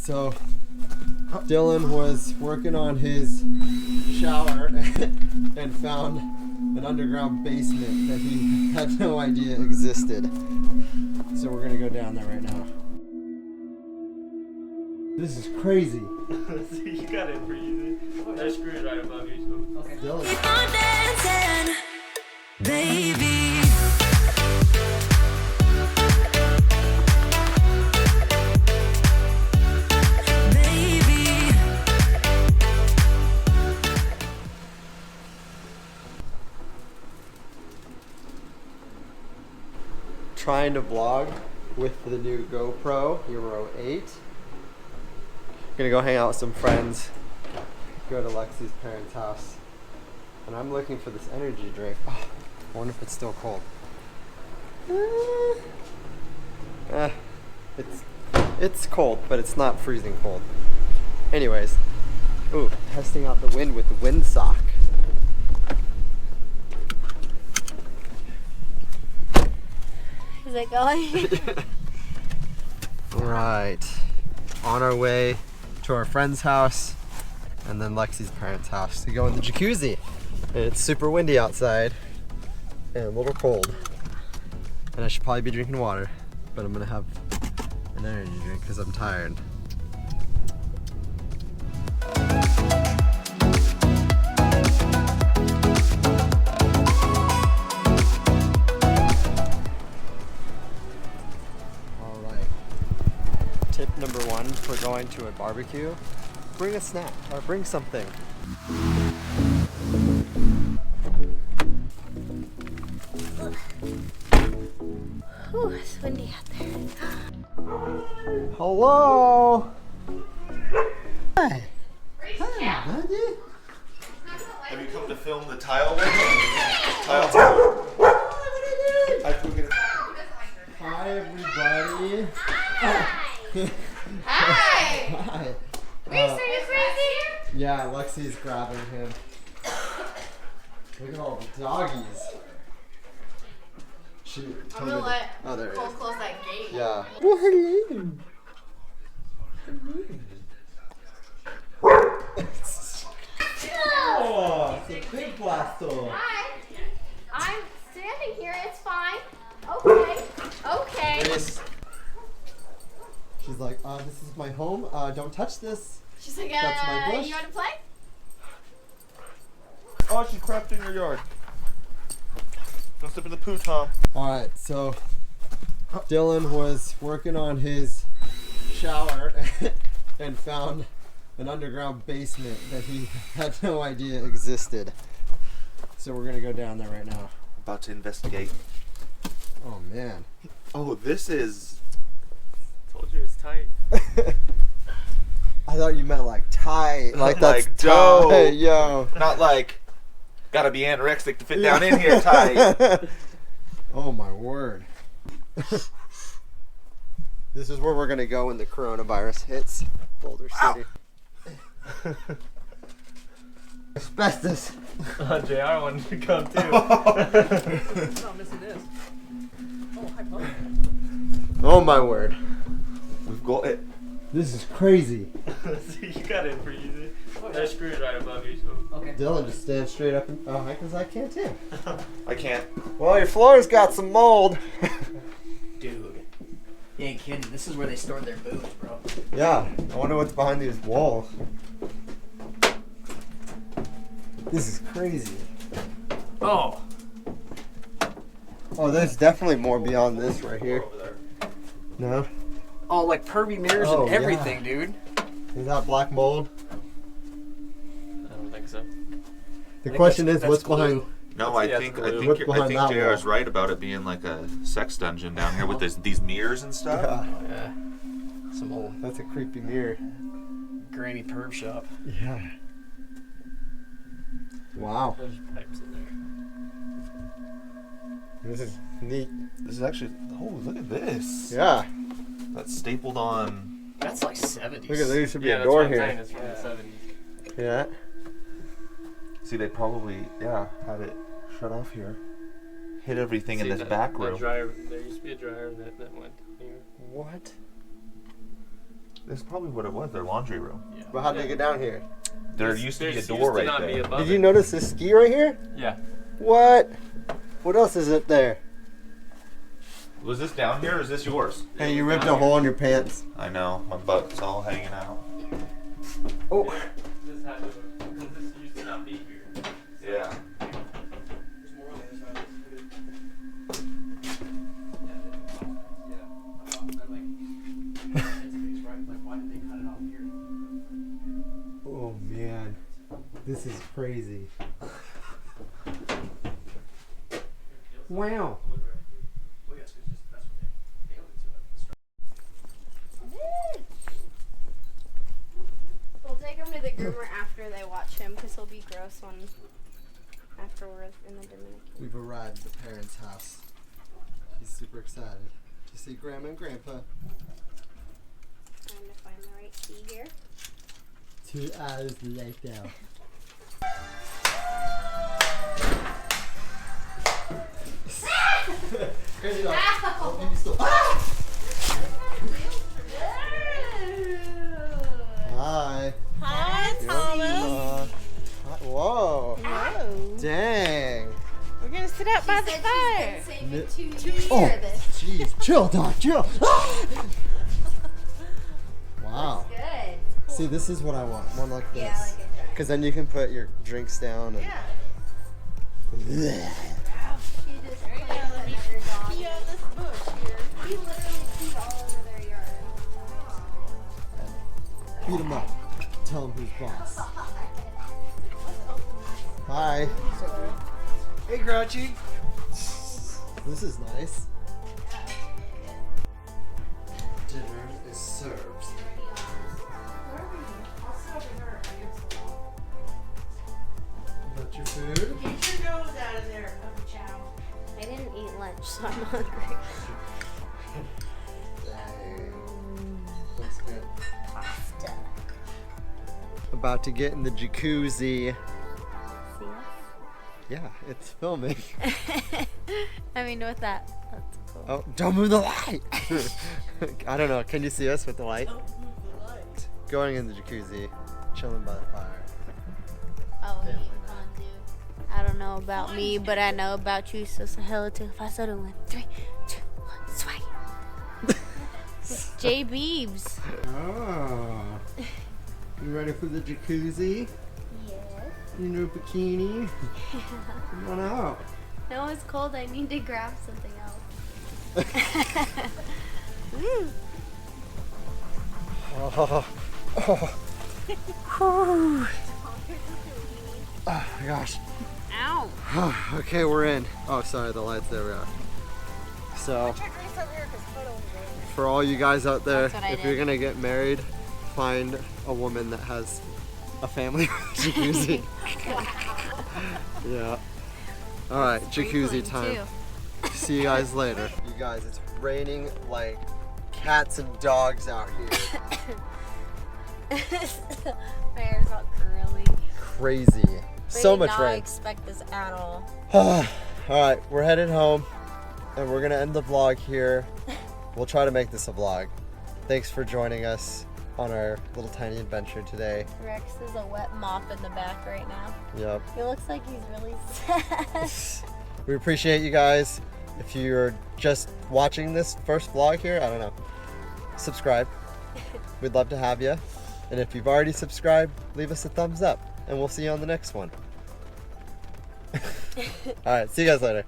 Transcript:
So Dylan was working on his shower and found an underground basement that he had no idea existed. So we're gonna go down there right now. This is crazy. You got it for easy. That screw's right above you. So. Okay. Dylan. Keep on dancing, baby. Trying to vlog with the new GoPro Hero 8. Gonna go hang out with some friends, go to Lexi's parents' house, and I'm looking for this energy drink. Oh, I wonder if it's still cold. It's cold, but it's not freezing cold. Anyways, ooh, testing out the wind with the windsock. Is it going? Right, on our way to our friend's house and then Lexi's parents' house to go in the jacuzzi. And it's super windy outside and a little cold. And I should probably be drinking water, but I'm gonna have an energy drink because I'm tired. Tip number one for going to a barbecue, bring a snack or bring something. Ooh, it's windy out there. Hello! Hi! Hi, buddy! Have you come to film the tile with me? Tile. Hi, everybody! Hi! Hi! Reese, are you crazy? Yeah, Lexi's grabbing him. Look at all the doggies. Shoot. I'm gonna let Oh, there it Cole is. close that gate. Yeah. Oh, hello. Oh, it's a big blaster. Hi. I'm standing here. It's fine. Okay. Okay. Grace. She's like, this is my home. Don't touch this. She's like, That's my bush. you want to play? Oh, she crapped in your yard. Don't step in the poo, Tom. Alright, so Dylan was working on his shower and found an underground basement that he had no idea existed. So we're gonna go down there right now. About to investigate. Oh man. Oh, this is... Told you it's tight. I thought you meant like tight. Like that's Like dough. tight. Yo. not like... Gotta be anorexic to fit down in here tight. Oh my word. This is where we're gonna go when the coronavirus hits Boulder City. Asbestos. JR wanted to come too. I'm not missing this. Oh, hi, Paul. Oh my word. We've got it. This is crazy. You got it for easy. That screw's right above you. So. Okay. Dylan just stands straight up and because I can't too. I can't. Well, your floor's got some mold. Dude, you ain't kidding. This is where they stored their booze, bro. Yeah, I wonder what's behind these walls. This is crazy. Oh. Oh, there's definitely more beyond this right here. No? Oh, like pervy mirrors Oh, and everything, dude. Is that black mold? I don't think so. The question is, that's what's glue. behind? No, What's- I yeah, think it's I glue. think What's you're, I behind think that JR's wall? right about it being like a sex dungeon down here with these mirrors and stuff. Yeah, Yeah. Some old that's a creepy mirror. granny perv shop. Yeah. Wow, There's pipes in there. this is neat. This is actually... Oh, look at this. Yeah. That's stapled on... That's like 70s. Look at there used to be Yeah, a that's door what I'm here. saying. It's from the 70s. Yeah. See, they probably, had it shut off here. Hid everything in See, this that- back that room. Dryer, there used to be a dryer that went here. What? That's probably what it was. Their laundry room. Yeah. But how'd they get down here? There used to be a There's door used to right not be there. above Did it. you notice this ski right here? Yeah. What? What else is it there? Was this down here or is this yours? Hey, you ripped a hole in your pants. I know. My butt's all hanging out. Oh. This had to have, this used to not be here. Yeah. There's more on the other side. Oh man, this is crazy. Wow. We'll take him to the groomer after they watch him because he'll be gross when after we're in the Dominican. We've arrived at the parents' house. He's super excited to see Grandma and Grandpa. Trying to find the right key here. 2 hours later. Crazy dog. Oh, baby still. Hi. Hi, Thomas. Whoa. Whoa. Dang. We're gonna sit out by the fire. Saving 2 years Oh, for this. jeez. Chill, dog. Chill. Wow. Good. See, this is what I want. One like this. Yeah, like a jar. Because then you can put your drinks down and. Yeah. She just played with another dog. Pee on this bush here. He literally peed all over their yard. Beat him up. Tell him who's boss. Hi. Hey, Grouchy. This is nice. Dinner is served. Got your food? Get your nose out of there, Papa Chow. I didn't eat lunch, so I'm hungry. Dang. Looks good. Pasta. About to get in the jacuzzi. See us? Yeah, it's filming. I mean, with that, that's cool. Oh, don't move the light! I don't know. Can you see us with the light? Going in the jacuzzi, chilling by the fire. Oh, you fondue. I don't know about me, but I know about you, so say hello to 5 soda 1, 3, 2, 1, swag. J Beebs. Oh. You ready for the jacuzzi? Yes. You know, bikini? Come on out. No, it's cold. I need to grab something else. Woo. Oh. Oh. Oh my gosh. Ow. Okay, we're in. Oh, sorry, the lights. There we are. So, for all you guys out there, That's what I if you're did. gonna get married, find a woman that has a family jacuzzi. Yeah. All right, jacuzzi Sprinkling, time. See you guys later. You guys, it's raining like cats and dogs out here. My hair's all curly. Crazy. So much I did not rain. expect this at all. All right, we're headed home, and we're gonna end the vlog here. We'll try to make this a vlog. Thanks for joining us on our little tiny adventure today. Rex is a wet mop in the back right now. Yep. He looks like he's really sad. We appreciate you guys. If you're just watching this first vlog here, I don't know, subscribe. We'd love to have you. And if you've already subscribed, leave us a thumbs up, and we'll see you on the next one. All right, see you guys later.